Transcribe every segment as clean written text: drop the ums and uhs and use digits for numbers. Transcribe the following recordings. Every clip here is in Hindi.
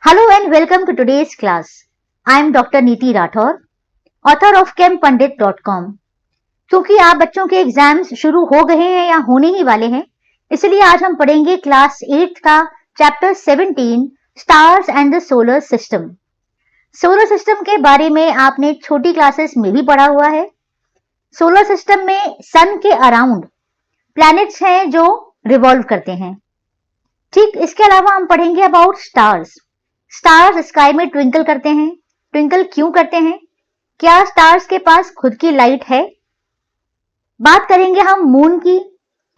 Hello and welcome to today's class. I am Dr. Neeti Rathore, author of chempundit.com. क्योंकि आप बच्चों के एग्जाम्स शुरू हो गए हैं या होने ही वाले हैं, इसलिए आज हम पढ़ेंगे क्लास 8 का chapter 17 stars and the solar system. Solar system के बारे में आपने छोटी क्लासेस में भी पढ़ा हुआ है। सोलर सिस्टम में सन के अराउंड प्लैनेट्स हैं जो रिवॉल्व करते हैं। ठीक, इसके अलावा हम पढ़ेंगे अबाउट स्टार्स। स्टार्स स्काई में ट्विंकल करते हैं। ट्विंकल क्यों करते हैं? क्या स्टार्स के पास खुद की लाइट है? बात करेंगे हम मून की।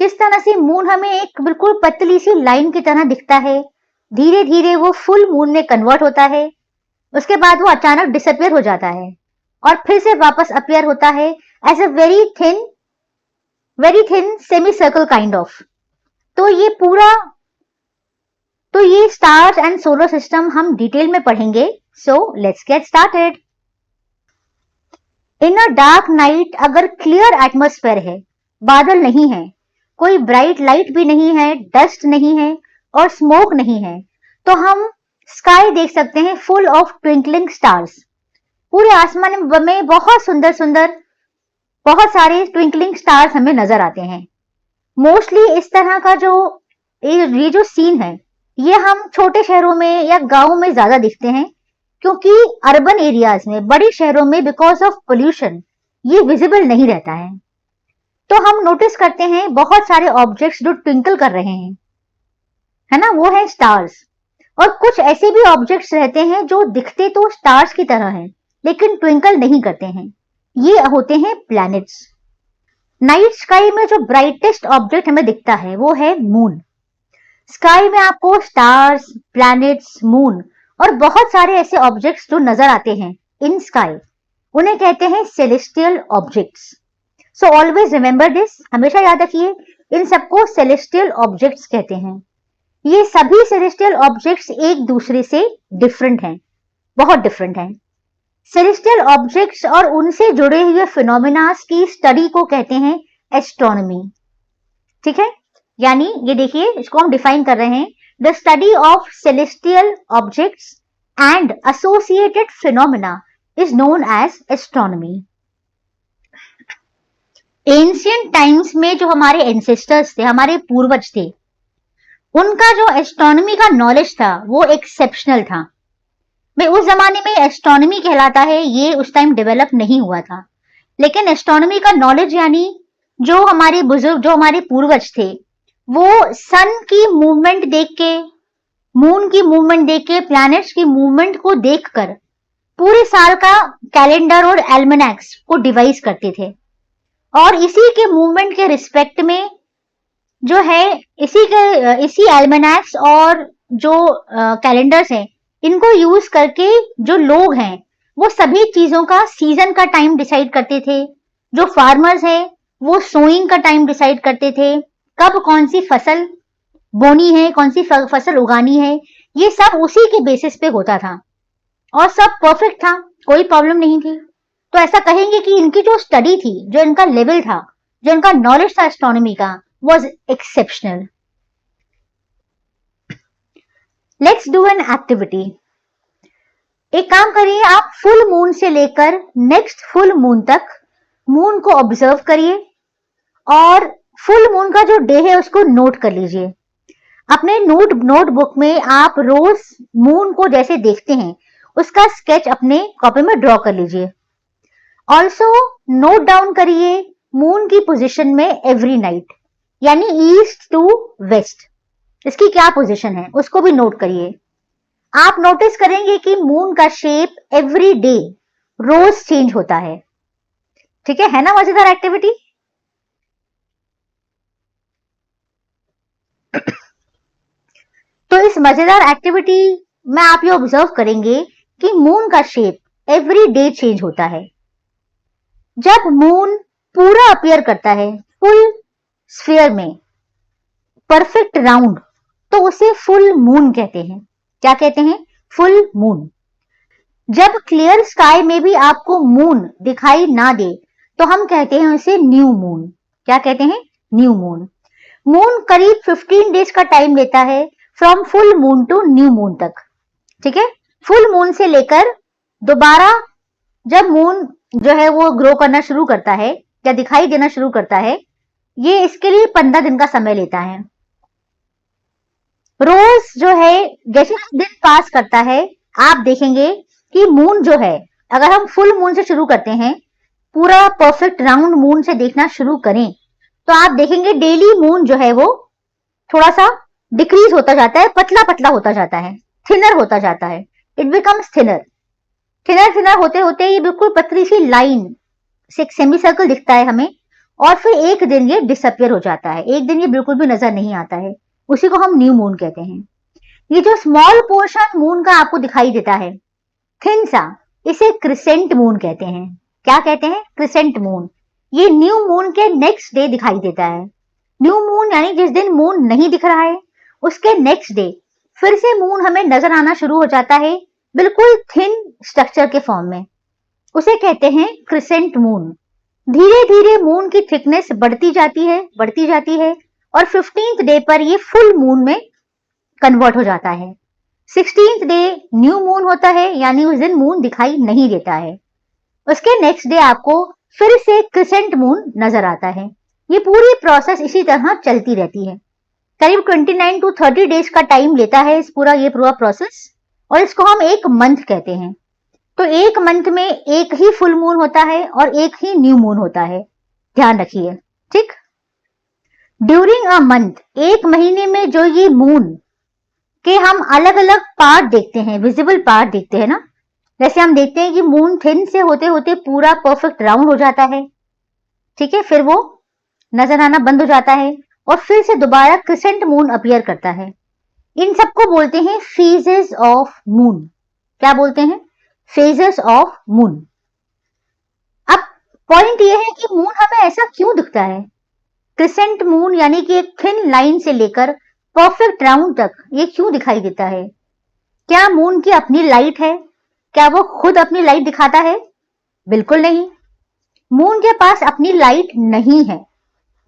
किस तरह से मून हमें एक बिल्कुल पतली सी लाइन की तरह दिखता है, धीरे धीरे वो फुल मून में कन्वर्ट होता है, उसके बाद वो अचानक डिसअपियर हो जाता है और फिर से वापस अपीयर होता है as a very thin semi circle kind of. तो ये स्टार्स एंड सोलर सिस्टम हम डिटेल में पढ़ेंगे। So let's get started. In a dark night अगर क्लियर एटमॉस्फेयर है, बादल नहीं है, कोई ब्राइट लाइट भी नहीं है, डस्ट नहीं है और स्मोक नहीं है, तो हम स्काई देख सकते हैं फुल ऑफ ट्विंकलिंग स्टार्स। पूरे आसमान में बहुत सुंदर सुंदर बहुत सारे ट्विंकलिंग स्टार्स हमें नजर आते हैं। मोस्टली इस तरह का ये जो सीन है, ये हम छोटे शहरों में या गांव में ज्यादा दिखते हैं, क्योंकि अर्बन एरियाज में, बड़े शहरों में बिकॉज ऑफ पोल्यूशन ये विजिबल नहीं रहता है। तो हम नोटिस करते हैं बहुत सारे ऑब्जेक्ट्स जो ट्विंकल कर रहे हैं, है ना, वो है स्टार्स। और कुछ ऐसे भी ऑब्जेक्ट्स रहते हैं जो दिखते तो स्टार्स की तरह हैं लेकिन ट्विंकल नहीं करते हैं, ये होते हैं प्लैनेट्स। नाइट स्काई में जो ब्राइटेस्ट ऑब्जेक्ट हमें दिखता है वो है मून। स्काई में आपको स्टार्स, प्लैनेट्स, मून और बहुत सारे ऐसे ऑब्जेक्ट्स जो नजर आते हैं इन स्काई, उन्हें कहते हैं celestial objects. So always remember this, हमेशा याद रखिए, इन सबको सेलेस्टियल ऑब्जेक्ट्स कहते हैं। ये सभी सेलेस्टियल ऑब्जेक्ट्स एक दूसरे से डिफरेंट हैं, बहुत डिफरेंट हैं। सेलेस्टियल ऑब्जेक्ट्स और उनसे जुड़े हुए फिनोमेनास की स्टडी को कहते हैं एस्ट्रोनॉमी। ठीक है, यानी ये देखिए, इसको हम डिफाइन कर रहे हैं, the study of celestial objects and associated phenomena is known as astronomy. Ancient times में जो हमारे एंसेस्टर्स थे, हमारे पूर्वज थे, उनका जो एस्ट्रोनॉमी का नॉलेज था वो एक्सेप्शनल था। भाई उस जमाने में एस्ट्रोनॉमी कहलाता है, ये उस टाइम डेवलप नहीं हुआ था, लेकिन एस्ट्रोनॉमी का नॉलेज यानी जो हमारे बुजुर्ग, जो हमारे पूर्वज थे, वो सन की मूवमेंट देख के, मून की मूवमेंट देख के, प्लैनेट्स की मूवमेंट को देखकर पूरे साल का कैलेंडर और एल्मेनेक्स को डिवाइस करते थे। और इसी के मूवमेंट के रिस्पेक्ट में जो है, इसी एल्मेनेक्स और जो कैलेंडर्स हैं, इनको यूज करके जो लोग हैं वो सभी चीजों का सीजन का टाइम डिसाइड करते थे। जो फार्मर्स हैं वो सोइंग का टाइम डिसाइड करते थे, कब कौन सी फसल बोनी है, कौन सी फसल उगानी है, ये सब उसी के बेसिस पे होता था और सब परफेक्ट था, कोई प्रॉब्लम नहीं थी। तो ऐसा कहेंगे कि इनकी जो स्टडी थी, जो इनका लेवल था, जो इनका नॉलेज था एस्ट्रोनॉमी का, was exceptional. Let's do an activity. एक काम करिए, आप फुल मून से लेकर नेक्स्ट फुल मून तक मून को ऑब्जर्व करिए और फुल मून का जो डे है उसको नोट कर लीजिए। अपने नोटबुक में आप रोज मून को जैसे देखते हैं उसका स्केच अपने कॉपी में ड्रॉ कर लीजिए। ऑल्सो नोट डाउन करिए मून की पोजीशन में एवरी नाइट, यानी ईस्ट टू वेस्ट, इसकी क्या पोजीशन है उसको भी नोट करिए। आप नोटिस करेंगे कि मून का शेप एवरी डे रोज चेंज होता है। ठीक है ना, मजेदार एक्टिविटी। तो इस मजेदार एक्टिविटी में आप ये ऑब्जर्व करेंगे कि मून का शेप एवरी डे चेंज होता है। जब मून पूरा अपीयर करता है फुल स्फीयर में, परफेक्ट राउंड, तो उसे फुल मून कहते हैं। क्या कहते हैं? Full moon. जब क्लियर स्काई में भी आपको मून दिखाई ना दे तो हम कहते हैं उसे न्यू मून। क्या कहते हैं? New moon. मून करीब 15 डेज का टाइम लेता है from full moon to new moon तक। ठीक है। फुल मून से लेकर दोबारा जब मून जो है वो ग्रो करना शुरू करता है या दिखाई देना शुरू करता है, ये इसके लिए 15 दिन का समय लेता है। रोज जो है जैसे दिन पास करता है, आप देखेंगे कि मून जो है, अगर हम फुल मून से शुरू करते हैं, पूरा परफेक्ट राउंड मून से देखना शुरू करें, तो आप देखेंगे डेली मून जो है वो थोड़ा सा डिक्रीज होता जाता है, पतला पतला होता जाता है, थिनर होता जाता है। It becomes thinner. Thinner thinner होते होते ये बिल्कुल पतली सी लाइन से एक सेमी सर्कल दिखता है हमें, और फिर एक दिन ये डिसअपियर हो जाता है, एक दिन ये बिल्कुल भी नजर नहीं आता है। उसी को हम न्यू मून कहते हैं। ये जो स्मॉल पोर्शन मून का आपको दिखाई देता है, थिन सा, इसे क्रिसेंट मून कहते हैं। क्या कहते हैं? Crescent moon. ये न्यू मून के नेक्स्ट डे दिखाई देता है। न्यू मून यानी जिस दिन मून नहीं दिख रहा है, उसके नेक्स्ट डे फिर से मून हमें नजर आना शुरू हो जाता है, बिल्कुल थिन स्ट्रक्चर के फॉर्म में। उसे कहते हैं क्रिसेंट मून। धीरे धीरे मून की थिकनेस बढ़ती जाती है और 15th डे पर ये फुल मून में कन्वर्ट हो जाता है। 16th डे न्यू मून होता है, यानी उस दिन मून दिखाई नहीं देता है। उसके नेक्स्ट डे आपको फिर से क्रिसेंट मून नजर आता है। ये पूरी प्रोसेस इसी तरह चलती रहती है। करीब 29 to 30 डेज का टाइम लेता है इस पूरा प्रोसेस, और इसको हम एक मंथ कहते हैं। तो एक मंथ में एक ही फुल मून होता है और एक ही न्यू मून होता है, ध्यान रखिए। ठीक। ड्यूरिंग अ मंथ, एक महीने में जो ये मून के हम अलग अलग पार्ट देखते हैं, विजिबल पार्ट देखते हैं ना, जैसे हम देखते हैं कि मून थिन से होते होते पूरा परफेक्ट राउंड हो जाता है, ठीक है, फिर वो नजर आना बंद हो जाता है और फिर से दोबारा क्रिसेंट मून अपीयर करता है। इन सबको बोलते हैं फेजेस ऑफ मून। क्या बोलते हैं? Phases of moon. अब पॉइंट ये है कि मून हमें ऐसा क्यों दिखता है? क्रिसेंट मून यानी कि एक थिन लाइन से लेकर परफेक्ट राउंड तक ये क्यों दिखाई देता है? क्या मून की अपनी लाइट है? क्या वो खुद अपनी लाइट दिखाता है? बिल्कुल नहीं। मून के पास अपनी लाइट नहीं है,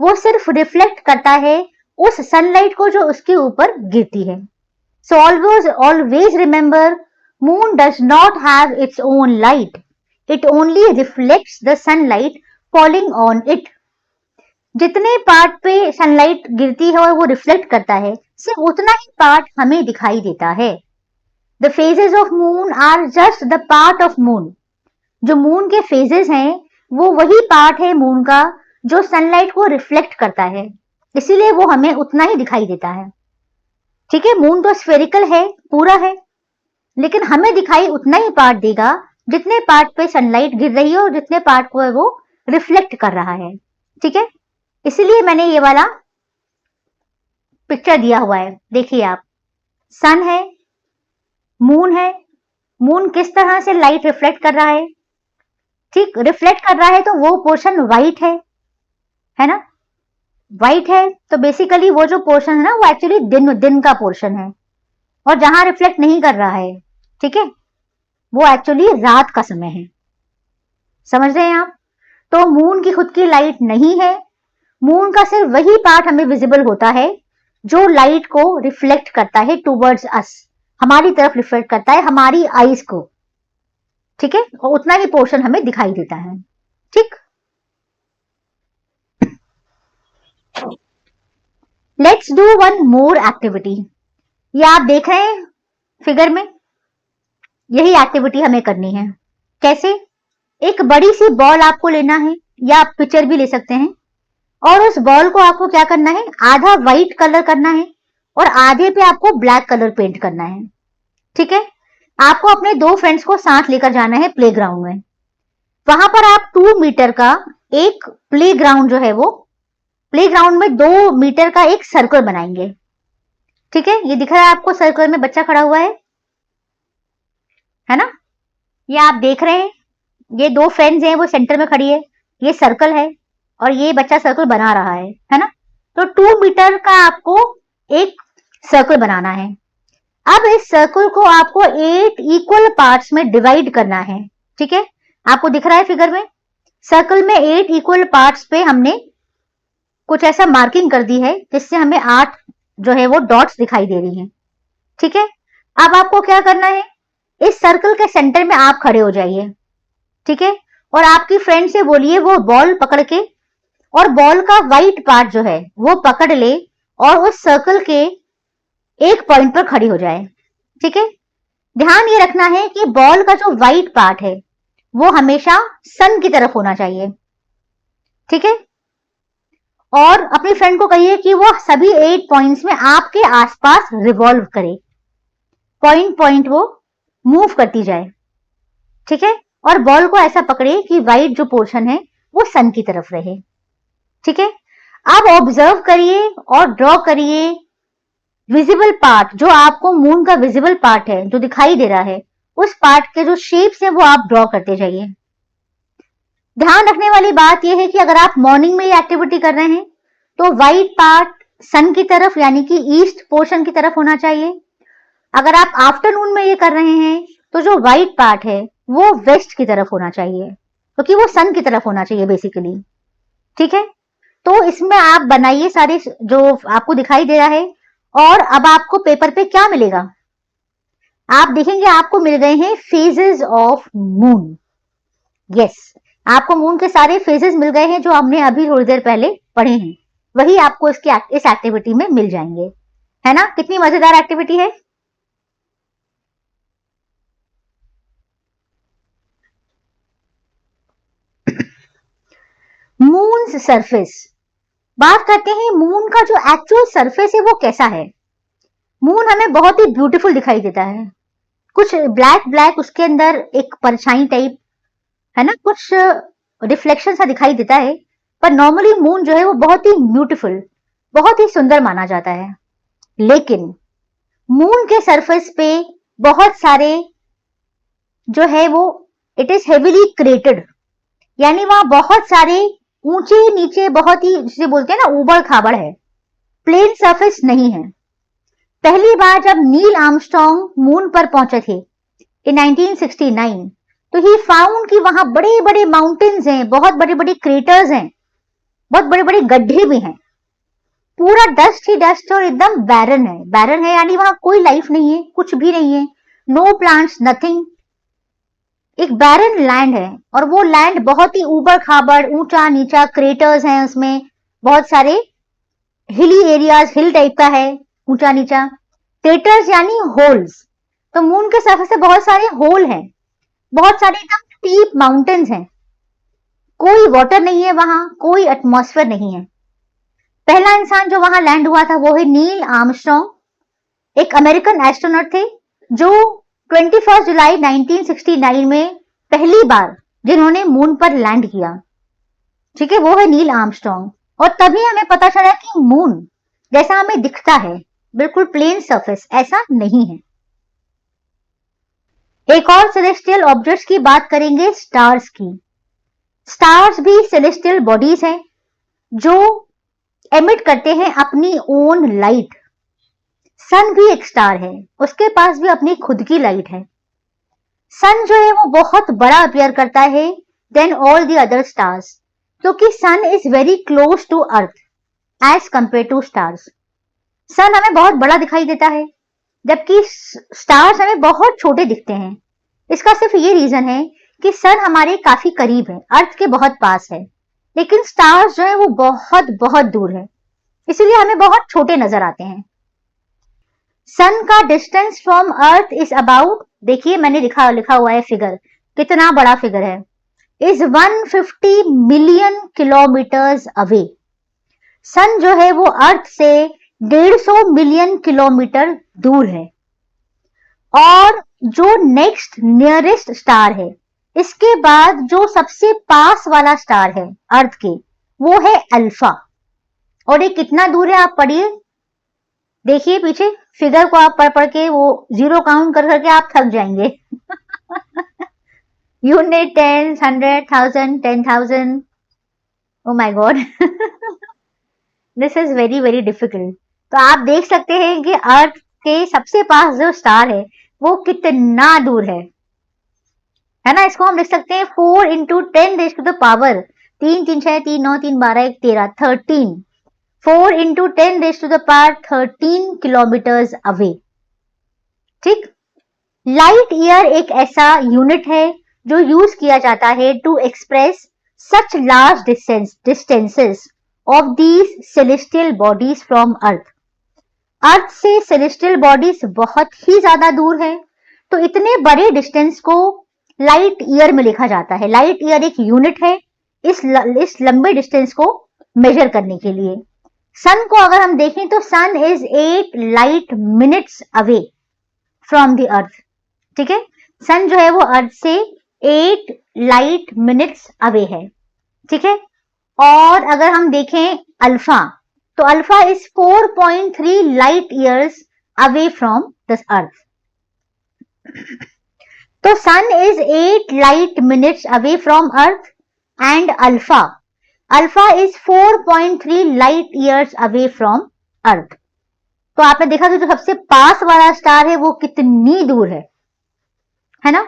वो सिर्फ रिफ्लेक्ट करता है उस सनलाइट को जो उसके ऊपर गिरती है। So always remember, moon does not have its own light, it only reflects the sunlight falling on it. जितने पार्ट पे सनलाइट गिरती है और वो रिफ्लेक्ट करता है, सिर्फ उतना ही पार्ट हमें दिखाई देता है। The phases of moon are just the part of moon. जो मून के फेजेस हैं वो वही पार्ट है मून का जो सनलाइट को रिफ्लेक्ट करता है, इसीलिए वो हमें उतना ही दिखाई देता है। ठीक है, मून तो स्फेरिकल है, पूरा है, लेकिन हमें दिखाई उतना ही पार्ट देगा जितने पार्ट पे सनलाइट गिर रही है और जितने पार्ट को वो रिफ्लेक्ट कर रहा है। ठीक है, इसीलिए मैंने ये वाला पिक्चर दिया हुआ है। देखिए आप, सन है, मून है, मून किस तरह से लाइट रिफ्लेक्ट कर रहा है। ठीक, रिफ्लेक्ट कर रहा है तो वो पोर्शन व्हाइट है ना, व्हाइट है, तो बेसिकली वो जो पोर्शन है ना वो एक्चुअली दिन का पोर्शन है, और जहां रिफ्लेक्ट नहीं कर रहा है, ठीक है, वो एक्चुअली रात का समय है। समझ रहे हैं आप? तो मून की खुद की लाइट नहीं है, मून का सिर्फ वही पार्ट हमें विजिबल होता है जो लाइट को रिफ्लेक्ट करता है टूवर्ड्स अस, हमारी तरफ रिफ्लेक्ट करता है, हमारी आईज को। ठीक है, और उतना ही पोर्शन हमें दिखाई देता है। ठीक, let's do one more activity. ये आप देख रहे हैं फिगर में, यही एक्टिविटी हमें करनी है। कैसे? एक बड़ी सी बॉल आपको लेना है, या आप पिक्चर भी ले सकते हैं, और उस बॉल को आपको क्या करना है, आधा व्हाइट कलर करना है और आधे पे आपको ब्लैक कलर पेंट करना है। ठीक है, आपको अपने 2 फ्रेंड्स को साथ लेकर जाना है प्लेग्राउंड में। वहां पर आप 2 मीटर का एक प्लेग्राउंड जो है वो, प्लेग्राउंड में 2 मीटर का एक सर्कल बनाएंगे। ठीक है, ये दिख रहा है आपको, सर्कल में बच्चा खड़ा हुआ है ना, ये आप देख रहे हैं, ये 2 फ्रेंड्स हैं, वो सेंटर में खड़ी है, ये सर्कल है और ये बच्चा सर्कल बना रहा है ना। तो 2 मीटर का आपको एक सर्कल बनाना है। अब इस सर्कल को आपको 8 इक्वल पार्ट्स में डिवाइड करना है। ठीक है, आपको दिख रहा है फिगर में, सर्कल में 8 इक्वल पार्ट्स पे हमने कुछ ऐसा मार्किंग कर दी है जिससे हमें 8 जो है वो डॉट्स दिखाई दे रही हैं। ठीक है, अब आपको क्या करना है, इस सर्कल के सेंटर में आप खड़े हो जाइए, ठीक है, और आपकी फ्रेंड से बोलिए वो बॉल पकड़ के और बॉल का व्हाइट पार्ट जो है वो पकड़ ले और उस सर्कल के एक पॉइंट पर खड़ी हो जाए, ठीक है। ध्यान ये रखना है कि बॉल का जो व्हाइट पार्ट है वो हमेशा सन की तरफ होना चाहिए, ठीक है। और अपनी फ्रेंड को कहिए कि वो सभी 8 पॉइंट्स में आपके आसपास रिवॉल्व करे, पॉइंट पॉइंट वो मूव करती जाए, ठीक है। और बॉल को ऐसा पकड़े कि व्हाइट जो पोर्शन है वो सन की तरफ रहे, ठीक है। अब ऑब्जर्व करिए और ड्रॉ करिए विजिबल पार्ट, जो आपको मून का विजिबल पार्ट है जो दिखाई दे रहा है, उस पार्ट के जो शेप्स है वो आप ड्रॉ करते जाइए। ध्यान रखने वाली बात यह है कि अगर आप मॉर्निंग में ये एक्टिविटी कर रहे हैं तो व्हाइट पार्ट सन की तरफ यानी कि ईस्ट पोर्शन की तरफ होना चाहिए। अगर आप आफ्टरनून में ये कर रहे हैं तो जो व्हाइट पार्ट है वो वेस्ट की तरफ होना चाहिए, क्योंकि वो सन की तरफ होना चाहिए बेसिकली, ठीक है। तो इसमें आप बनाइए सारे जो आपको दिखाई दे रहा है। और अब आपको पेपर पे क्या मिलेगा, आप देखेंगे आपको मिल गए हैं फेजेस ऑफ मून। यस, आपको मून के सारे फेजेस मिल गए हैं जो हमने अभी थोड़ी देर पहले पढ़े हैं, वही आपको इस एक्टिविटी में मिल जाएंगे, है ना। कितनी मजेदार एक्टिविटी है। मून सरफेस, बात करते हैं मून का जो एक्चुअल सरफेस है वो कैसा है। मून हमें बहुत ही ब्यूटीफुल दिखाई देता है, कुछ ब्लैक ब्लैक उसके अंदर एक परछाई टाइप है ना, कुछ रिफ्लेक्शन सा दिखाई देता है, पर नॉर्मली मून जो है वो बहुत ही ब्यूटीफुल, बहुत ही सुंदर माना जाता है। लेकिन मून के सरफेस पे बहुत सारे जो है वो इट इज हेविली क्रेटेड, यानी वहां बहुत सारे ऊंचे नीचे, बहुत ही जिसे बोलते हैं ना उबड़ खाबड़ है, प्लेन सरफेस नहीं है। पहली बार जब नील आर्मस्ट्रॉन्ग मून पर पहुंचे थे इन 1969, तो ही फाउंड कि वहां बड़े बड़े माउंटेन्स हैं, बहुत बड़े बड़े क्रेटर्स हैं, बहुत बड़े बड़े गड्ढे भी हैं, पूरा डस्ट ही डस्ट और एकदम बैरन है। बैरन है यानी वहां कोई लाइफ नहीं है, कुछ भी नहीं है, नो प्लांट्स नथिंग, एक बैरन लैंड है। और वो लैंड बहुत ही ऊबड़ खाबड़, ऊंचा नीचा, क्रेटर्स हैं उसमें, बहुत सारे हिली एरियाज, हिल टाइप का है, ऊंचा नीचा। क्रेटर्स यानी होल्स, तो मून के सरफेस से बहुत सारे होल हैं, बहुत सारे एकदम स्टीप माउंटेन्स हैं, कोई वाटर नहीं है वहां, कोई एटमॉस्फेयर नहीं है। पहला इंसान जो वहां लैंड हुआ था वो है नील आर्मस्ट्रॉन्ग, एक अमेरिकन एस्ट्रोनॉट थे जो 21 जुलाई 1969 में पहली बार जिन्होंने मून पर लैंड किया, ठीक है, वो है नील आर्मस्ट्रॉन्ग। और तभी हमें पता चला कि मून जैसा हमें दिखता है बिल्कुल प्लेन सरफेस ऐसा नहीं है। एक और सेलेस्टियल ऑब्जेक्ट्स की बात करेंगे, स्टार्स की। स्टार्स भी सेलेस्टियल बॉडीज हैं जो एमिट करते हैं अपनी ओन लाइट। सन भी एक स्टार है, उसके पास भी अपनी खुद की लाइट है। सन जो है वो बहुत बड़ा अपीयर करता है then all the other stars, क्योंकि sun is very close to earth as compare to stars. Sun हमें बहुत बड़ा दिखाई देता है जबकि स्टार्स हमें बहुत छोटे दिखते हैं। इसका सिर्फ ये रीजन है कि सन हमारे काफी करीब है, अर्थ के बहुत पास है, लेकिन स्टार्स जो है वो बहुत बहुत दूर है, इसीलिए हमें बहुत छोटे नजर आते हैं। सन का distance from earth is about, देखिए मैंने लिखा हुआ है फिगर, कितना बड़ा फिगर है, इज 150 मिलियन किलोमीटर्स अवे। सन जो है वो अर्थ से 150 मिलियन किलोमीटर दूर है। और जो नेक्स्ट नियरेस्ट स्टार है, इसके बाद जो सबसे पास वाला स्टार है अर्थ के, वो है अल्फा। और ये कितना दूर है आप पढ़िए, देखिए पीछे फिगर को आप पढ़ के वो जीरो काउंट कर करके आप थक जाएंगे। Unit, tens, 100, 1000, 10,000, oh my god, this is very very difficult. तो आप देख सकते हैं कि अर्थ के सबसे पास जो स्टार है वो कितना दूर है ना। इसको हम लिख सकते हैं 4 into 10 raised to the power 3 3 6 3 9 3 12 1 13 13, 4 into 10 raised to the power 13 kilometers away। ठीक। लाइट ईयर एक ऐसा यूनिट है जो यूज किया जाता है to express such large distances of these celestial bodies from earth. Earth से सेलेस्टियल बॉडीज बहुत ही ज्यादा दूर है, तो इतने बड़े डिस्टेंस को लाइट ईयर में लिखा जाता है। लाइट ईयर एक यूनिट है इस लंबे डिस्टेंस को मेजर करने के लिए। सन को अगर हम देखें तो sun is 8 light minutes away from the earth. ठीक है, सन जो है वो अर्थ से 8 लाइट मिनट्स अवे है। ठीक है, और अगर हम देखें अल्फा, तो alpha is 4.3 light years away from the earth. तो sun is 8 light minutes away from earth and alpha is 4.3 light years away from earth. तो आपने देखा कि जो सबसे पास वाला स्टार है वो कितनी दूर है ना?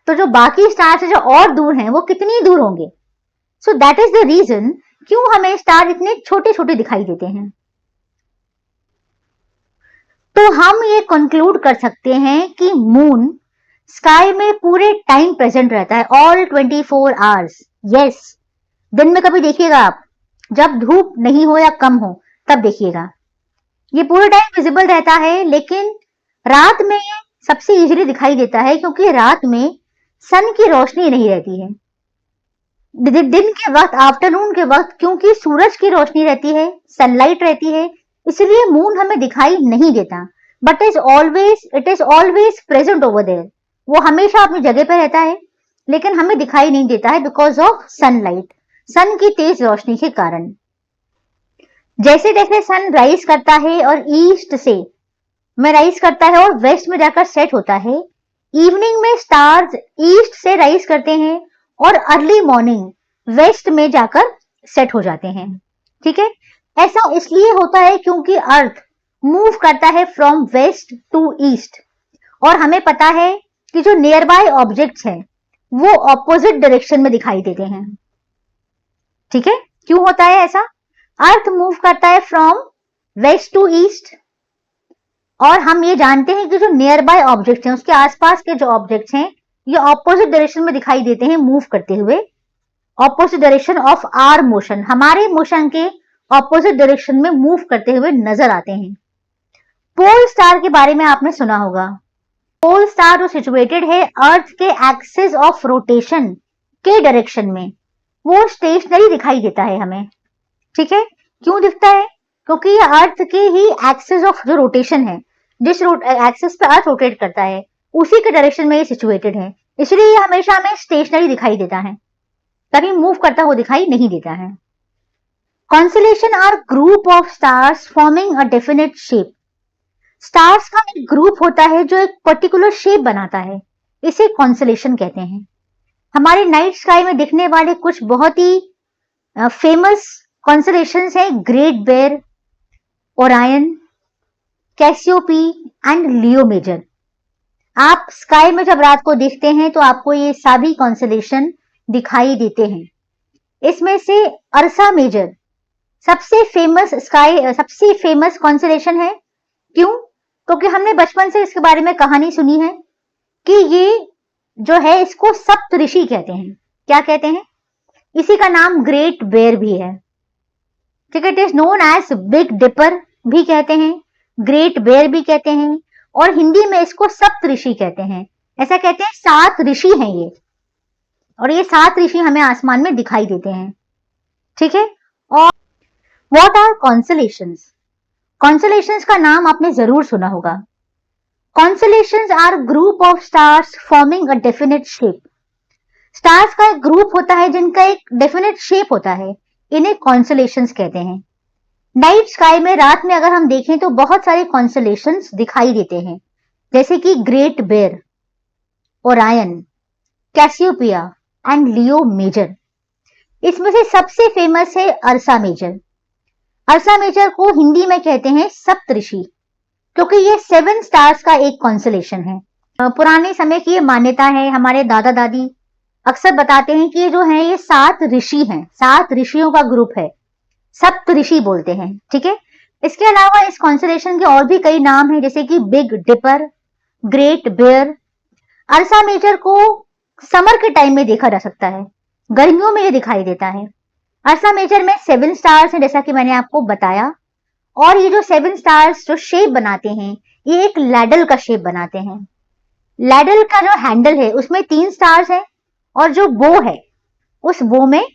तो जो बाकी स्टार से जो और दूर हैं वो कितनी दूर होंगे? So that is the reason क्यों हमें स्टार इतने छोटे छोटे दिखाई देते हैं। तो हम ये कंक्लूड कर सकते हैं कि मून स्काई में पूरे टाइम प्रेजेंट रहता है, ऑल 24 आवर्स। यस, दिन में कभी देखिएगा आप, जब धूप नहीं हो या कम हो तब देखिएगा, ये पूरे टाइम विजिबल रहता है। लेकिन रात में सबसे इजीली दिखाई देता है क्योंकि रात में सन की रोशनी नहीं रहती है। दिन के वक्त, आफ्टरनून के वक्त, क्योंकि सूरज की रोशनी रहती है, सनलाइट रहती है, इसलिए मून हमें दिखाई नहीं देता। But it is always present over there. वो हमेशा अपनी जगह पे रहता है लेकिन हमें दिखाई नहीं देता है बिकॉज ऑफ सनलाइट, सन की तेज रोशनी के कारण। जैसे जैसे सन राइज करता है और ईस्ट से राइज करता है और वेस्ट में जाकर सेट होता है, इवनिंग में स्टार्स ईस्ट से राइज करते हैं और अर्ली मॉर्निंग वेस्ट में जाकर सेट हो जाते हैं। ठीक है, ऐसा इसलिए होता है क्योंकि अर्थ मूव करता है फ्रॉम वेस्ट टू ईस्ट, और हमें पता है कि जो नियर बाय ऑब्जेक्ट्स हैं वो ऑपोजिट डायरेक्शन में दिखाई देते हैं। ठीक है, क्यों होता है ऐसा? अर्थ मूव करता है फ्रॉम वेस्ट टू ईस्ट, और हम ये जानते हैं कि जो नियर बाय ऑब्जेक्ट्स हैं, उसके आसपास के जो ऑब्जेक्ट्स हैं, ये ऑपोजिट डायरेक्शन में दिखाई देते हैं मूव करते हुए, opposite direction of our motion, हमारे मोशन के ऑपोजिट डायरेक्शन में मूव करते हुए नजर आते हैं। पोल स्टार के बारे में आपने सुना होगा। पोल स्टार जो सिचुएटेड है अर्थ के एक्सिस ऑफ रोटेशन के डायरेक्शन में, वो स्टेशनरी दिखाई देता है हमें। ठीक है, क्यों दिखता है? क्योंकि ये अर्थ के ही एक्सिस ऑफ जो रोटेशन है, जिस एक्सिस पे अर्थ रोटेट करता है, उसी के डायरेक्शन में ये सिचुएटेड है, इसलिए ये हमेशा हमें स्टेशनरी दिखाई देता है, कभी मूव करता हुआ दिखाई नहीं देता है। Constellation are group of stars forming a definite shape. Stars का एक ग्रुप होता है जो एक पर्टिकुलर शेप बनाता है, इसे कॉन्स्टेलेशन कहते हैं। हमारे नाइट स्काई में दिखने वाले कुछ बहुत ही फेमस कॉन्स्टेलेशंस हैं Great Bear, Orion, Cassiopeia and Leo Major. आप स्काई में जब रात को देखते हैं तो आपको ये सभी कॉन्स्टेलेशन दिखाई देते हैं। इसमें से अर्सा मेजर सबसे फेमस कॉन्स्टेलेशन है। क्यों? क्योंकि हमने बचपन से इसके बारे में कहानी सुनी है कि ये जो है इसको सप्तऋषि कहते हैं। क्या कहते हैं? इसी का नाम ग्रेट बेयर भी है। ठीक है, it is known as big dipper भी कहते हैं, ग्रेट बेयर भी कहते हैं, और हिंदी में इसको सप्तऋषि कहते हैं। ऐसा कहते हैं 7 ऋषि हैं ये, और ये 7 ऋषि हमें आसमान में दिखाई देते हैं। ठीक है, और व्हाट आर कॉन्स्टेलेशंस? कॉन्स्टेलेशंस का नाम आपने जरूर सुना होगा। Constellations are group of stars forming a definite shape. Stars का एक ग्रुप होता है जिनका एक डेफिनेट शेप होता है, इन्हें कॉन्स्टेलेशंस कहते हैं। नाइट स्काई में रात में अगर हम देखें तो बहुत सारे कॉन्स्टेलेशंस दिखाई देते हैं, जैसे कि Great Bear, Orion, Cassiopeia and Leo Major. इसमें से सबसे फेमस है अर्सा मेजर। अर्सा मेजर को हिंदी में कहते हैं सप्तऋषि, क्योंकि ये 7 स्टार्स का एक कॉन्स्टेलेशन है। पुराने समय की ये मान्यता है, हमारे दादा दादी अक्सर बताते हैं कि ये जो है ये 7 ऋषि हैं, 7 ऋषियों का ग्रुप है, सप्तऋषि बोलते हैं। ठीक है, इसके अलावा इस कॉन्स्टेलेशन के और भी कई नाम हैं, जैसे कि Big Dipper, Great Bear. Ursa Major को समर के टाइम में देखा जा सकता है, गर्मियों में ये दिखाई देता है। अर्सा मेजर में 7 स्टार्स हैं, जैसा कि मैंने आपको बताया, और ये जो 7 स्टार्स जो शेप बनाते हैं, ये एक लैडल का शेप बनाते हैं। लैडल का जो हैंडल है उसमें 3 स्टार्स हैं, और जो बो है उस बो में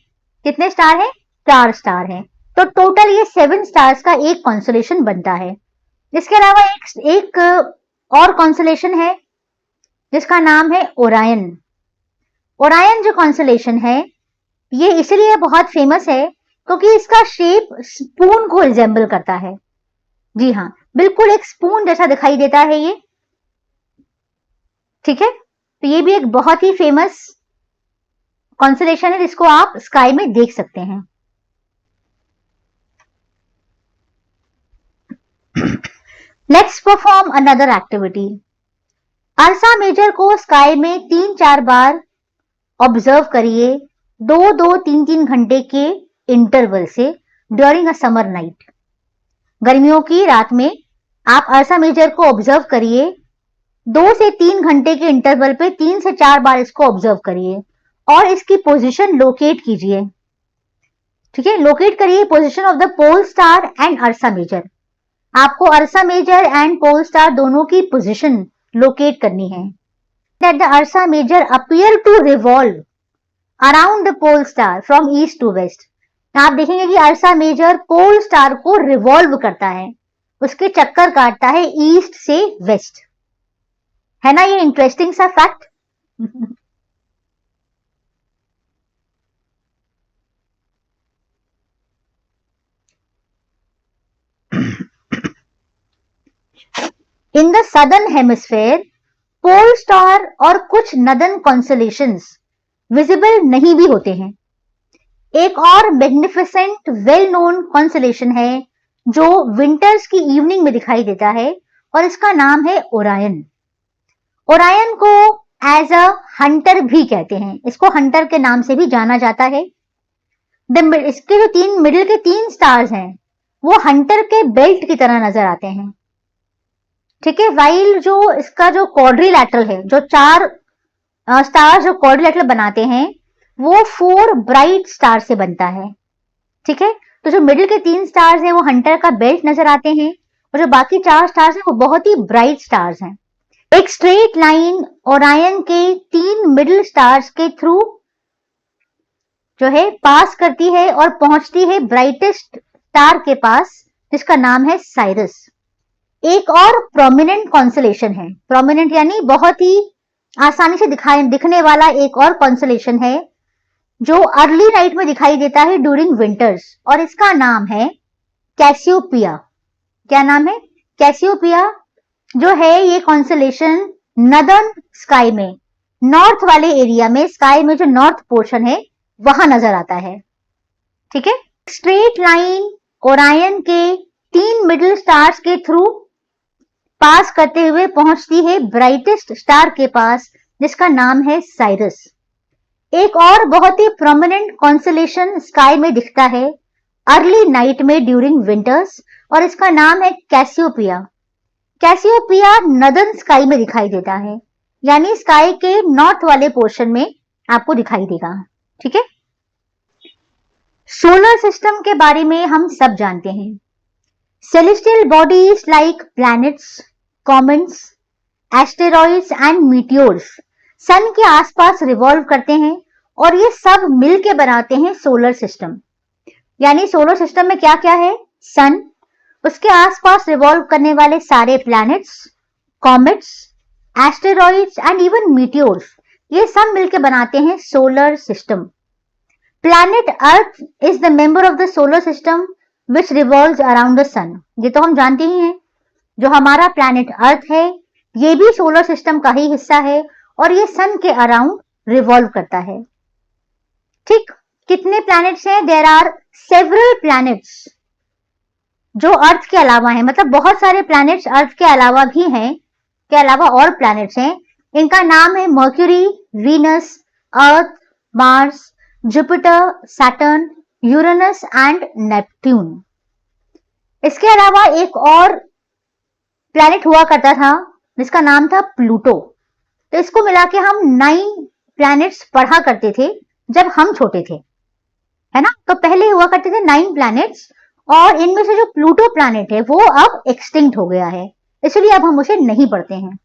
कितने स्टार हैं? 4 स्टार हैं। तो टोटल ये 7 स्टार्स का एक कॉन्स्टलेशन बनता है। इसके अलावा एक और कॉन्स्टलेशन है जिसका नाम है ओरायन। ओरायन जो कॉन्स्टलेशन है ये इसलिए बहुत फेमस है क्योंकि इसका शेप स्पून को रिजेंबल करता है। जी हाँ, बिल्कुल एक स्पून जैसा दिखाई देता है ये। ठीक है, तो ये भी एक बहुत ही फेमस कॉन्स्टलेशन है जिसको आप स्काई में देख सकते हैं। Let's perform another activity. Ursa Major को स्काई में 3-4 बार ऑब्जर्व करिए, 2-2, 3-3 घंटे के इंटरवल से ड्यूरिंग अ समर नाइट। गर्मियों की रात में आप अर्सा मेजर को ऑब्जर्व करिए, 2 से 3 घंटे के इंटरवल पे 3 से 4 बार इसको ऑब्जर्व करिए और इसकी पोजीशन लोकेट कीजिए। ठीक है, लोकेट करिए position of the pole star and Ursa Major. आपको Ursa Major and pole star दोनों की पोजीशन लोकेट करनी है। That the Ursa Major appear to revolve around the pole star from east to west. आप देखेंगे कि अर्सा मेजर पोल स्टार को रिवॉल्व करता है, उसके चक्कर काटता है ईस्ट से वेस्ट। है ना ये इंटरेस्टिंग सा fact? In the southern hemisphere pole star और कुछ नदर्न कॉन्स्टलेशंस विजिबल नहीं भी होते हैं। एक और मैग्निफिसेंट वेल नोन कॉन्स्टलेशन है जो विंटर्स की इवनिंग में दिखाई देता है और इसका नाम है ओरायन। ओरायन को एज अ हंटर भी कहते हैं, इसको हंटर के नाम से भी जाना जाता है। इसके जो 3 मिडिल के 3 स्टार्स हैं वो हंटर के बेल्ट की तरह नजर आते हैं। ठीक है, वाइल जो इसका जो क्वाड्रिलैटरल है, जो 4 स्टार जो क्वाड्रिलैटरल बनाते हैं वो 4 ब्राइट स्टार से बनता है। ठीक है, तो जो मिडिल के 3 स्टार्स हैं वो हंटर का बेल्ट नजर आते हैं और जो बाकी 4 स्टार्स हैं वो बहुत ही ब्राइट स्टार्स हैं। एक स्ट्रेट लाइन ओरायन के 3 मिडिल स्टार्स के थ्रू जो है पास करती है और पहुंचती है ब्राइटेस्ट स्टार के पास जिसका नाम है साइरस। एक और प्रोमिनेंट कॉन्स्टलेशन है, प्रोमिनेंट यानी बहुत ही आसानी से दिखने वाला एक और कॉन्स्टलेशन है जो अर्ली नाइट में दिखाई देता है ड्यूरिंग विंटर्स और इसका नाम है कैसियोपिया। क्या नाम है? कैसियोपिया जो है ये कॉन्स्टलेशन नदर्न स्काई में, नॉर्थ वाले एरिया में, स्काई में जो नॉर्थ पोर्शन है वहां नजर आता है। ठीक है, स्ट्रेट लाइन ओरायन के 3 मिडिल स्टार्स के थ्रू पास करते हुए पहुंचती है ब्राइटेस्ट स्टार के पास जिसका नाम है साइरस। एक और बहुत ही प्रोमिनेंट कॉन्स्टलेशन स्काई में दिखता है अर्ली नाइट में ड्यूरिंग विंटर्स और इसका नाम है कैसियोपिया। कैसियोपिया नदर्न स्काई में दिखाई देता है, यानी स्काई के नॉर्थ वाले पोर्शन में आपको दिखाई देगा। ठीक है, सोलर सिस्टम के बारे में हम सब जानते हैं। Celestial bodies like planets, comets, asteroids and meteors sun के आसपास रिवॉल्व करते हैं और ये सब मिलके बनाते हैं सोलर सिस्टम। यानी सोलर सिस्टम में क्या क्या है? सन, उसके आसपास रिवॉल्व करने वाले सारे planets, comets, asteroids and even meteors, ये सब मिलके बनाते हैं solar system. Planet earth is the member of the solar system which revolves around the sun. ये तो हम जानते ही हैं, जो हमारा प्लैनेट अर्थ है ये भी सोलर सिस्टम का ही हिस्सा है और ये सन के अराउंड रिवॉल्व करता है। ठीक, कितने प्लैनेट्स हैं? देयर आर सेवरल प्लैनेट्स जो अर्थ के अलावा हैं, मतलब बहुत सारे प्लैनेट्स अर्थ के अलावा भी हैं, के अलावा और प्लैनेट्स हैं। इनका नाम है mercury, Venus, earth, Mars, Jupiter, Saturn, Uranus and Neptune. इसके अलावा एक और प्लैनेट हुआ करता था जिसका नाम था प्लूटो। तो इसको मिला के हम 9 प्लैनेट्स पढ़ा करते थे जब हम छोटे थे, है ना। तो पहले हुआ करते थे 9 प्लैनेट्स, और इनमें से जो प्लूटो प्लैनेट है वो अब एक्सटिंक्ट हो गया है, इसलिए अब हम उसे नहीं पढ़ते हैं।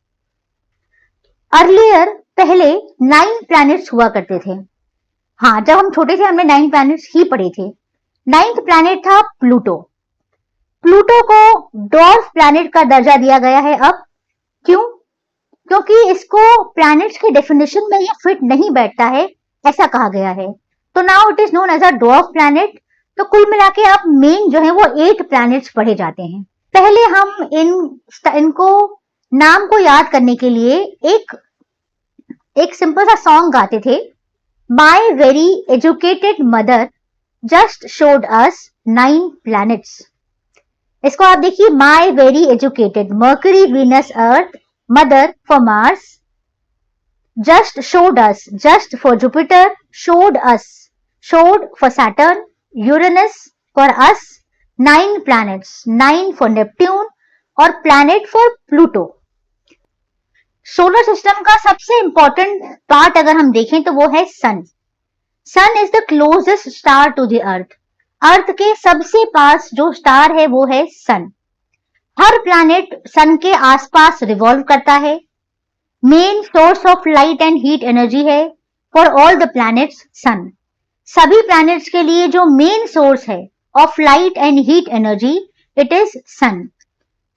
अर्लियर पहले 9 प्लैनेट्स हुआ करते थे। हाँ, जब हम छोटे थे हमने 9 प्लैनेट्स ही पढ़े थे। 9th प्लैनेट था प्लूटो। प्लूटो को डॉर्फ प्लैनेट का दर्जा दिया गया है अब। क्यों? क्योंकि इसको प्लैनेट्स के डेफिनेशन में ये फिट नहीं बैठता है, ऐसा कहा गया है। तो now it is known as a dwarf planet. तो कुल मिला के अब मेन जो है वो 8 प्लैनेट्स पढ़े जाते हैं। पहले हम इनको नाम को याद करने के लिए एक सिंपल सा सॉन्ग गाते थे। My very educated mother just showed us 9 planets. इसको आप देखिए, my very educated, Mercury, Venus, Earth, mother for Mars, just showed us, just for Jupiter, showed us, showed for Saturn, Uranus for us, 9 planets, 9 for Neptune और planet for Pluto. Solar system का सबसे इंपॉर्टेंट पार्ट अगर हम देखें तो वो है sun. Sun is the closest star to the earth. Earth के सबसे पास जो स्टार है वो है सन। हर प्लैनेट सन के आसपास रिवॉल्व करता है। Main source of light and heat energy है for all the planets sun. सभी प्लैनेट्स के लिए जो मेन सोर्स है of light and heat energy, it is sun.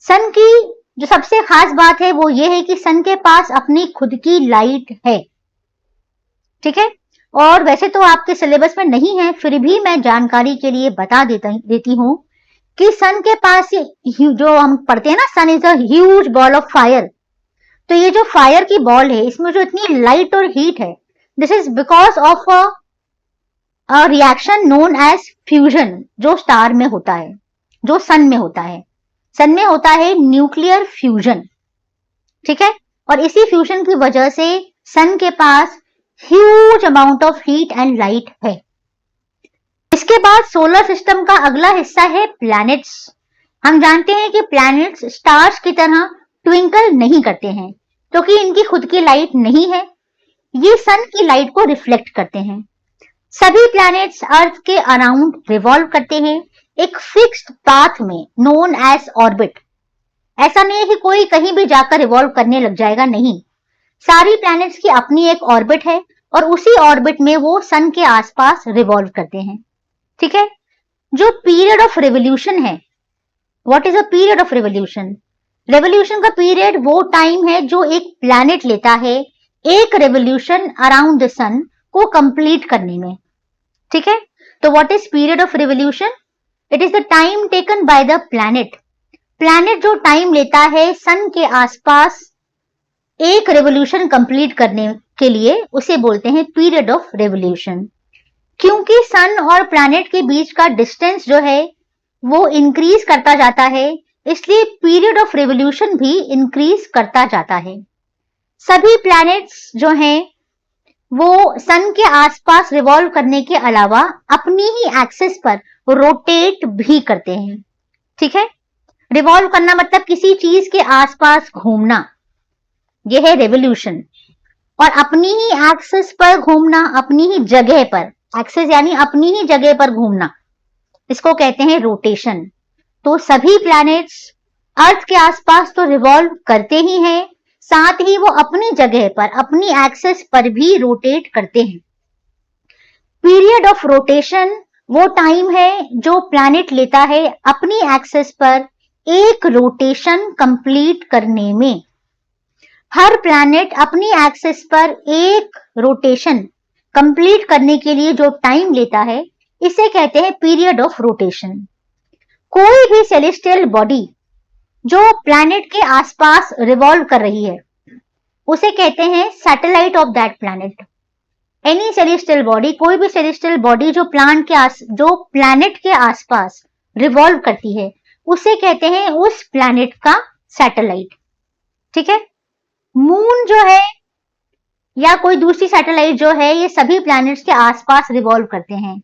Sun की जो सबसे खास बात है वो ये है कि सन के पास अपनी खुद की लाइट है, ठीक है। और वैसे तो आपके सिलेबस में नहीं है, फिर भी मैं जानकारी के लिए बता देती हूं कि सन के पास जो हम पढ़ते हैं ना, sun is a huge ball of fire. तो ये जो फायर की बॉल है, इसमें जो इतनी लाइट और हीट है, this is because of a reaction known as fusion, जो स्टार में होता है, जो सन में होता है। सन में होता है न्यूक्लियर फ्यूजन, ठीक है। और इसी फ्यूजन की वजह से सन के पास huge amount of heat and light है। इसके बाद सोलर सिस्टम का अगला हिस्सा है प्लैनेट्स। हम जानते हैं कि प्लैनेट्स स्टार्स की तरह ट्विंकल नहीं करते हैं, क्योंकि इनकी खुद की लाइट नहीं है। ये सन की लाइट को रिफ्लेक्ट करते हैं। सभी प्लैनेट्स अर्थ के अराउंड रिवॉल्व करते हैं एक फिक्स्ड पाथ में, नोन एज ऑर्बिट। ऐसा नहीं है कि कोई कहीं भी जाकर रिवॉल्व करने लग जाएगा, नहीं। सारी प्लैनेट्स की अपनी एक ऑर्बिट है और उसी ऑर्बिट में वो सन के आसपास रिवॉल्व करते हैं, ठीक है। जो पीरियड ऑफ रेवोल्यूशन है, what is a period of revolution? Revolution का पीरियड वो टाइम है जो एक प्लैनेट लेता है एक रेवोल्यूशन अराउंड द सन को कंप्लीट करने में, ठीक है। तो what is period of revolution? It is the time taken by the planet. Planet जो टाइम लेता है सन के आसपास एक रेवोल्यूशन कंप्लीट करने के लिए, उसे बोलते हैं पीरियड ऑफ रेवोल्यूशन। क्योंकि सन और प्लैनेट के बीच का डिस्टेंस जो है वो इंक्रीज करता जाता है, इसलिए पीरियड ऑफ रेवोल्यूशन भी इंक्रीज करता जाता है। सभी प्लैनेट्स जो हैं वो सन के आसपास रिवॉल्व करने के अलावा अपनी ही एक्सिस पर रोटेट भी करते हैं, ठीक है। रिवॉल्व करना मतलब किसी चीज के आसपास घूमना, यह है रेवोल्यूशन। और अपनी ही एक्सिस पर घूमना, अपनी ही जगह पर, एक्सिस यानी अपनी ही जगह पर घूमना, इसको कहते हैं रोटेशन। तो सभी प्लैनेट्स अर्थ के आसपास तो रिवॉल्व करते ही हैं, साथ ही वो अपनी जगह पर, अपनी एक्सिस पर भी रोटेट करते हैं। पीरियड ऑफ रोटेशन वो टाइम है जो प्लैनेट लेता है अपनी एक्सिस पर एक रोटेशन कंप्लीट करने में। हर प्लैनेट अपनी एक्सिस पर एक रोटेशन कंप्लीट करने के लिए जो टाइम लेता है, इसे कहते हैं पीरियड ऑफ रोटेशन। कोई भी सेलेस्टियल बॉडी जो प्लैनेट के आसपास रिवॉल्व कर रही है, उसे कहते हैं satellite of that planet. Any celestial body, कोई भी सेलेस्टियल बॉडी जो प्लैनेट के आसपास रिवॉल्व करती है, उसे कहते हैं उस प्लैनेट का सैटेलाइट, ठीक है। मून जो है या कोई दूसरी सैटेलाइट जो है, ये सभी प्लैनेट्स के आसपास रिवॉल्व करते हैं।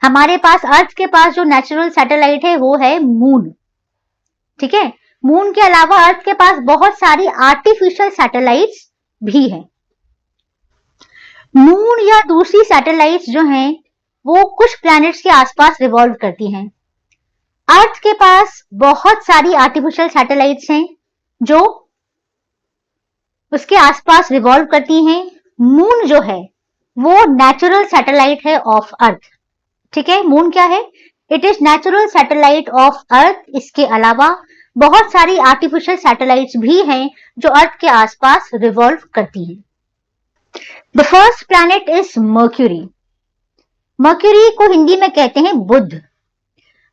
हमारे पास अर्थ के पास जो नेचुरल सैटेलाइट है वो है मून, ठीक है। मून के अलावा अर्थ के पास बहुत सारी आर्टिफिशियल सैटेलाइट्स भी हैं। मून या दूसरी सैटेलाइट्स जो हैं वो कुछ प्लैनेट्स के आसपास रिवॉल्व करती हैं। अर्थ के पास बहुत सारी आर्टिफिशियल सैटेलाइट्स हैं जो उसके आसपास रिवॉल्व करती हैं। मून जो है वो नेचुरल सैटेलाइट है ऑफ अर्थ। ठीक है, मून क्या है? It is natural satellite of earth. इसके अलावा बहुत सारी आर्टिफिशियल सैटेलाइट्स भी हैं जो अर्थ के आसपास रिवॉल्व करती हैं। The first planet is mercury. Mercury को हिंदी में कहते हैं बुध।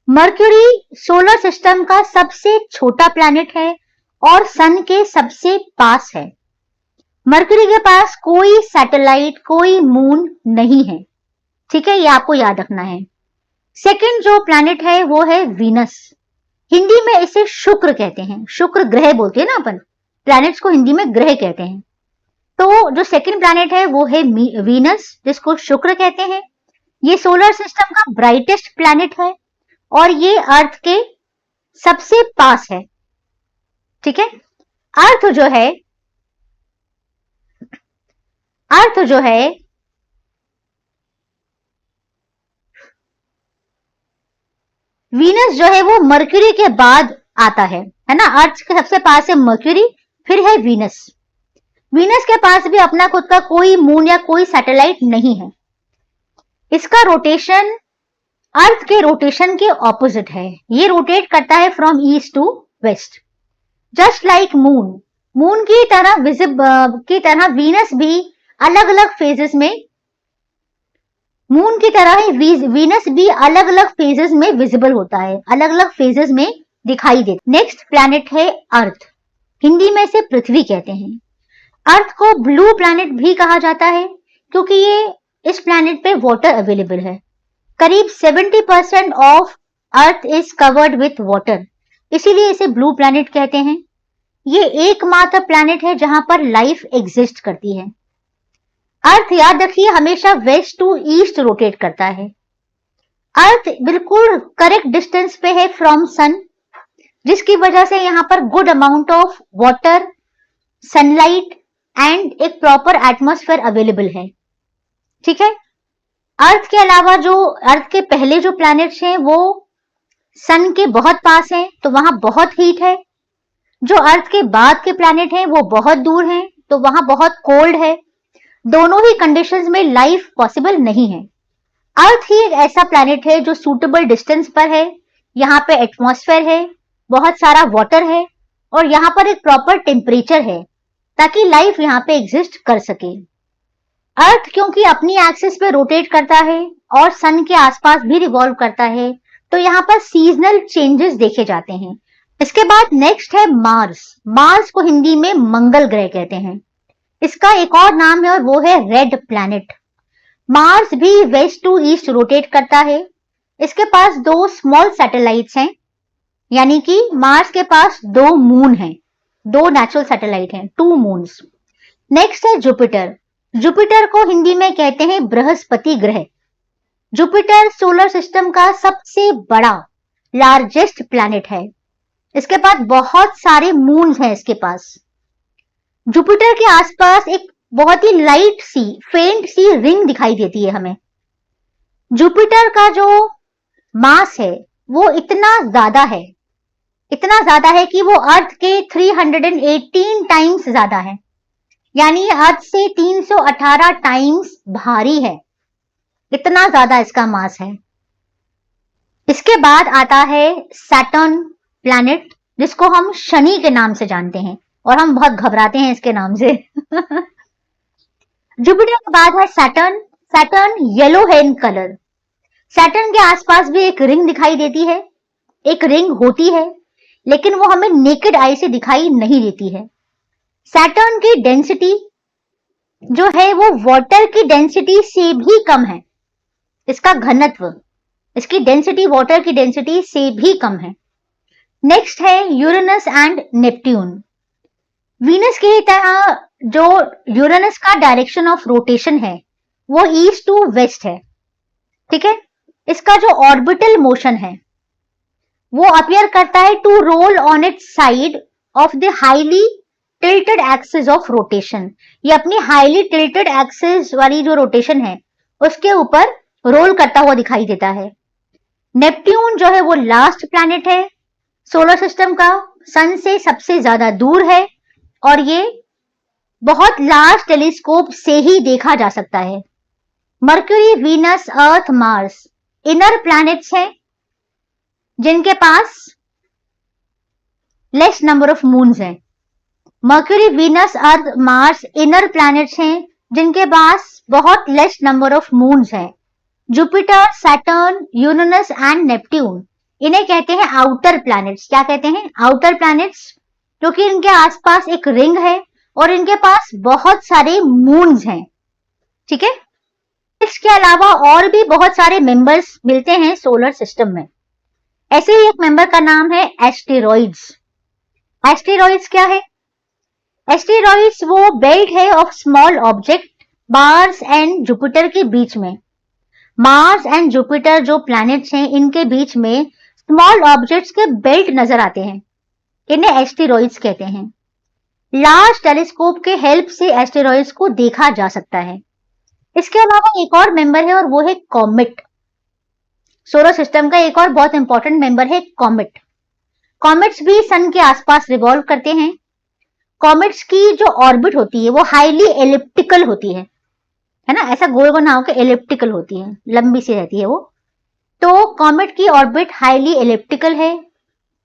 मर्क्यूरी सोलर सिस्टम का सबसे छोटा प्लैनेट है और सन के सबसे पास है। मर्क्यूरी के पास कोई सैटेलाइट, कोई मून नहीं है। ठीक है, ये आपको याद रखना है। सेकंड जो प्लैनेट है वो है वीनस। हिंदी में इसे शुक्र कहते हैं, शुक्र ग्रह बोलते हैं ना अपन, प्लैनेट्स को हिंदी में ग्रह कहते हैं। तो जो सेकंड प्लैनेट है वो है वीनस, जिसको शुक्र कहते हैं। ये सोलर सिस्टम का ब्राइटेस्ट प्लैनेट है और ये अर्थ के सबसे पास है। ठीक है, अर्थ जो है वीनस जो है वो मर्क्यूरी के बाद आता है ना। अर्थ के सबसे पास है मर्क्यूरी, फिर है वीनस। वीनस के पास भी अपना खुद का कोई मून या कोई सैटेलाइट नहीं है। इसका रोटेशन अर्थ के रोटेशन के ऑपोजिट है। ये रोटेट करता है from east to west, just like moon. Moon की तरह वीनस भी अलग अलग फेजेस में मून की तरह ही वीनस भी अलग अलग फेजेस में विजिबल होता है, अलग अलग फेजेस में दिखाई देता। नेक्स्ट प्लैनेट है अर्थ। हिंदी में इसे पृथ्वी कहते हैं। अर्थ को ब्लू प्लैनेट भी कहा जाता है क्योंकि इस प्लैनेट पे वाटर अवेलेबल है। करीब 70% of earth is covered with water, इसीलिए इसे ब्लू प्लैनेट कहते हैं। ये एकमात्र प्लैनेट है जहां पर लाइफ एग्जिस्ट करती है। अर्थ, याद रखिए, हमेशा वेस्ट टू ईस्ट रोटेट करता है। अर्थ बिल्कुल करेक्ट डिस्टेंस पे है फ्रॉम सन, जिसकी वजह से यहाँ पर good amount of water, sunlight and एक प्रॉपर एटमॉस्फेयर अवेलेबल है। ठीक है, अर्थ के अलावा जो अर्थ के पहले जो प्लैनेट्स हैं वो सन के बहुत पास हैं, तो वहां बहुत हीट है। जो अर्थ के बाद के प्लैनेट हैं वो बहुत दूर हैं, तो वहां बहुत कोल्ड है। दोनों ही कंडीशंस में लाइफ पॉसिबल नहीं है। अर्थ ही एक ऐसा प्लैनेट है जो सूटेबल डिस्टेंस पर है। यहाँ पे एटमॉस्फेयर है, बहुत सारा वाटर है और यहाँ पर एक प्रॉपर टेम्परेचर है ताकि लाइफ यहाँ पे एग्जिस्ट कर सके। अर्थ क्योंकि अपनी एक्सिस पे रोटेट करता है और सन के आसपास भी रिवॉल्व करता है, तो यहाँ पर सीजनल चेंजेस देखे जाते हैं। इसके बाद नेक्स्ट है मार्स। मार्स को हिंदी में मंगल ग्रह कहते हैं। इसका एक और नाम है और वो है रेड प्लैनेट। मार्स भी वेस्ट टू ईस्ट रोटेट करता है। इसके पास 2 स्मॉल सैटेलाइट्स हैं, यानी कि मार्स के पास 2 मून हैं, 2 नेचुरल सैटेलाइट हैं, 2 मून्स। नेक्स्ट है जुपिटर। जुपिटर को हिंदी में कहते हैं बृहस्पति ग्रह। जुपिटर सोलर सिस्टम का सबसे बड़ा लार्जेस्ट प्लैनेट है। इसके पास बहुत सारे मून्स हैं। इसके पास जुपिटर के आसपास एक बहुत ही लाइट सी, फेंट सी रिंग दिखाई देती है हमें। जुपिटर का जो मास है वो इतना ज्यादा है कि वो अर्थ के 318 टाइम्स ज्यादा है, यानी अर्थ से 318 टाइम्स भारी है। इतना ज्यादा इसका मास है। इसके बाद आता है सैटर्न प्लैनेट, जिसको हम शनि के नाम से जानते हैं और हम बहुत घबराते हैं इसके नाम से। जुपिटर के बाद है सैटर्न। सैटर्न येलो है इन कलर। सैटर्न के आसपास भी एक रिंग दिखाई देती है, एक रिंग होती है, लेकिन वो हमें नेकेड आई से दिखाई नहीं देती है। सैटर्न की डेंसिटी जो है वो वाटर की डेंसिटी से भी कम है। इसका घनत्व, इसकी डेंसिटी वाटर की डेंसिटी से भी कम है। नेक्स्ट है यूरेनस एंड नेपट्यून। वीनस की तरह जो यूरेनस का डायरेक्शन ऑफ रोटेशन है वो ईस्ट टू वेस्ट है। ठीक है, इसका जो ऑर्बिटल मोशन है वो अपीयर करता है to roll on its side of the highly tilted axis of rotation. ये अपनी हाईली टिल्टेड एक्सिस वाली जो रोटेशन है उसके ऊपर रोल करता हुआ दिखाई देता है। नेपट्यून जो है वो लास्ट प्लैनेट है सोलर सिस्टम का, सन से सबसे ज्यादा दूर है और ये बहुत लार्ज टेलीस्कोप से ही देखा जा सकता है। मर्क्यूरी, वीनस, अर्थ, मार्स इनर प्लैनेट्स हैं जिनके पास लेस नंबर ऑफ मून्स हैं। मर्क्यूरी, वीनस, अर्थ, मार्स इनर प्लैनेट्स हैं जिनके पास बहुत लेस नंबर ऑफ मून्स हैं। Jupiter, Saturn, Uranus and Neptune इन्हें कहते हैं आउटर प्लैनेट्स। क्या कहते हैं? आउटर प्लैनेट्स, क्योंकि इनके आसपास एक रिंग है और इनके पास बहुत सारे मून्स हैं। ठीक है, इसके अलावा और भी बहुत सारे मेंबर्स मिलते हैं सोलर सिस्टम में। ऐसे ही एक मेंबर का नाम है एस्टेरॉइड्स। एस्टेरॉइड्स क्या है? एस्टेरॉइड्स वो बेल्ट है of small object Mars and Jupiter के बीच में। मार्स एंड जुपिटर जो प्लैनेट्स हैं इनके बीच में स्मॉल ऑब्जेक्ट्स के बेल्ट नजर आते हैं, इन्हें एस्टेरॉइड्स कहते हैं। लार्ज टेलीस्कोप के हेल्प से एस्टेरॉइड्स को देखा जा सकता है। इसके अलावा एक और मेंबर है और वो है कॉमेट। सोलर सिस्टम का एक और बहुत इंपॉर्टेंट मेंबर है कॉमेट। कॉमेट्स भी सन के आसपास रिवॉल्व करते हैं। कॉमेट्स की जो ऑर्बिट होती है वो हाईली एलिप्टिकल होती है ना, ऐसा गोल गोल ना होकर एलिप्टिकल होती है, लंबी सी रहती है वो। तो कॉमेट की ऑर्बिट हाईली एलिप्टिकल है।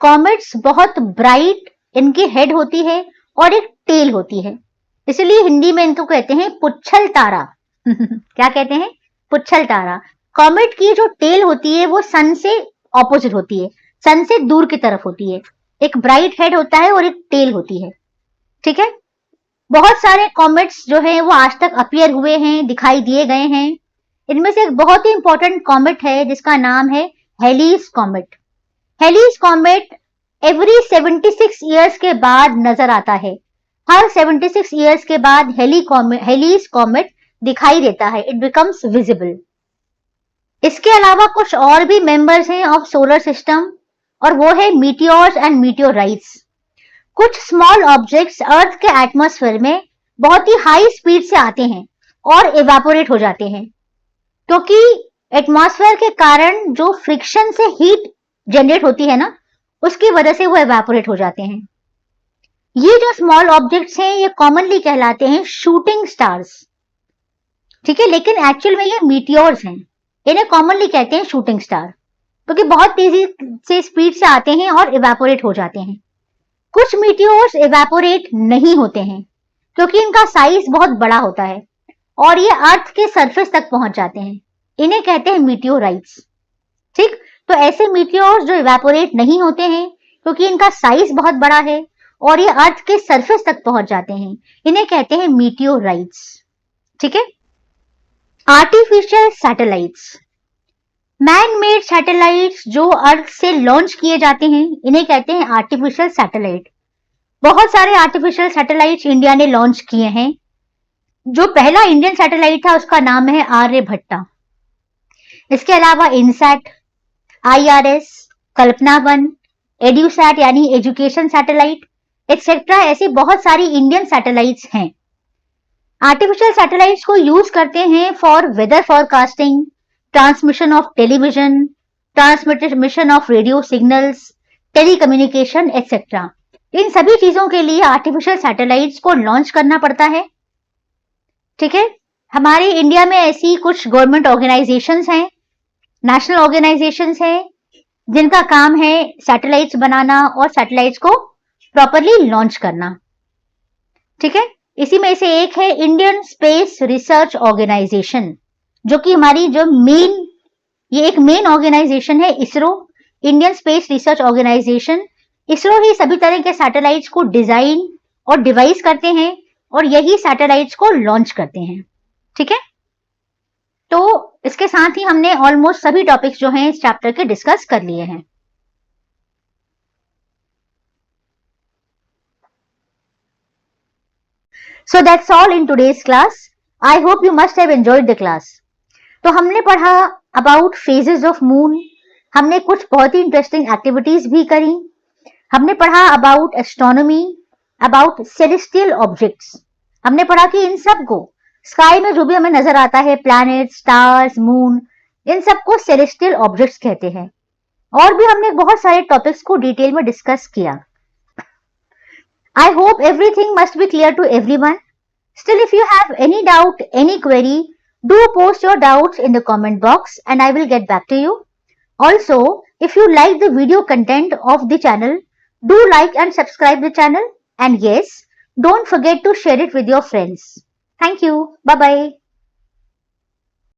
कॉमेट्स बहुत ब्राइट इनकी हेड होती है और एक टेल होती है, इसलिए हिंदी में इनको कहते हैं पुच्छल तारा। क्या कहते हैं? पुच्छल तारा। कॉमेट की जो टेल होती है वो सन से ऑपोजिट होती है, सन से दूर की तरफ होती है। एक ब्राइट हेड होता है और एक टेल होती है। ठीक है, बहुत सारे कॉमेट्स जो है वो आज तक अपीयर हुए हैं, दिखाई दिए गए हैं। इनमें से एक बहुत ही इंपॉर्टेंट कॉमेट है जिसका नाम है हेलीज कॉमेट। हेलीज कॉमेट एवरी 76 ईयर्स के बाद नजर आता है। हर 76 ईयर्स के बाद हेलीज कॉमेट दिखाई देता है, इट बिकम्स विजिबल। इसके अलावा कुछ और भी मेंबर्स हैं ऑफ सोलर सिस्टम और वो है मीटियोर्स एंड मीटियोराइट्स। कुछ स्मॉल ऑब्जेक्ट्स अर्थ के एटमॉस्फेयर में बहुत ही हाई स्पीड से आते हैं और इवेपोरेट हो जाते हैं, क्योंकि एटमॉस्फेयर के कारण जो फ्रिक्शन से हीट जनरेट होती है ना, उसकी वजह से वो इवेपोरेट हो जाते हैं। ये जो स्मॉल ऑब्जेक्ट्स हैं ये कॉमनली कहलाते हैं शूटिंग स्टार्स। ठीक है, लेकिन एक्चुअल में ये मीटियोर्स हैं, इन्हें कॉमनली कहते हैं शूटिंग स्टार, क्योंकि बहुत तेजी से स्पीड से आते हैं और इवेपोरेट हो जाते हैं। कुछ मीटियोर्स इवेपोरेट नहीं होते हैं क्योंकि इनका साइज बहुत बड़ा होता है और ये अर्थ के सरफेस तक पहुंच जाते हैं, इन्हें कहते हैं मीटियोराइट्स। ठीक, तो ऐसे मीटियोर्स जो इवेपोरेट नहीं होते हैं क्योंकि इनका साइज बहुत बड़ा है और ये अर्थ के सरफेस तक पहुंच जाते हैं, इन्हें कहते हैं मीटियोराइट्स। ठीक है, artificial satellites. Man made satellites जो अर्थ से लॉन्च किए जाते हैं इन्हें कहते हैं आर्टिफिशियल सैटेलाइट। बहुत सारे आर्टिफिशियल सैटेलाइट्स इंडिया ने लॉन्च किए हैं। जो पहला इंडियन सैटेलाइट था उसका नाम है आर्यभट्टा। इसके अलावा इनसैट, IRS, कल्पना 1, एड्यूसैट यानी एजुकेशन सैटेलाइट एक्सेट्रा, ऐसी बहुत सारी इंडियन सैटेलाइट्स हैं। आर्टिफिशियल सैटेलाइट्स को यूज करते हैं for weather forecasting, transmission of television, transmission of radio signals, telecommunication etcetera. इन सभी चीजों के लिए आर्टिफिशियल सैटेलाइट्स को लॉन्च करना पड़ता है। ठीक है, हमारे इंडिया में ऐसी कुछ गवर्नमेंट ऑर्गेनाइजेशंस हैं, नेशनल ऑर्गेनाइजेशंस हैं, जिनका काम है सैटेलाइट्स बनाना और सैटेलाइट्स को प्रॉपरली लॉन्च करना। ठीक है, इसी में से एक है इंडियन स्पेस रिसर्च ऑर्गेनाइजेशन, जो कि हमारी जो ये एक मेन ऑर्गेनाइजेशन है ISRO, Indian space research organisation. ISRO ही सभी तरह के सैटेलाइट्स को डिजाइन और डिवाइस करते हैं और यही सैटेलाइट्स को लॉन्च करते हैं। ठीक है, तो इसके साथ ही हमने ऑलमोस्ट सभी टॉपिक्स जो हैं इस चैप्टर के डिस्कस कर लिए हैं। So that's all in today's class. I hope you must have enjoyed the class. तो हमने पढ़ा अबाउट फेजेस ऑफ मून, हमने कुछ बहुत ही इंटरेस्टिंग एक्टिविटीज भी करी। हमने पढ़ा about astronomy, about celestial objects. हमने पढ़ा कि इन सब को, स्काई में जो भी हमें नजर आता है, प्लैनेट, स्टार्स, मून, इन सबको सेलेस्टियल ऑब्जेक्ट्स कहते हैं। और भी हमने बहुत सारे टॉपिक्स को डिटेल में डिस्कस किया। I hope everything must be clear to everyone. Still, if you have any doubt, any query, do post your doubts in the comment box and I will get back to you. Also, if you like the video content of the channel, do like and subscribe the channel. And yes, don't forget to share it with your friends. Thank you. Bye-bye.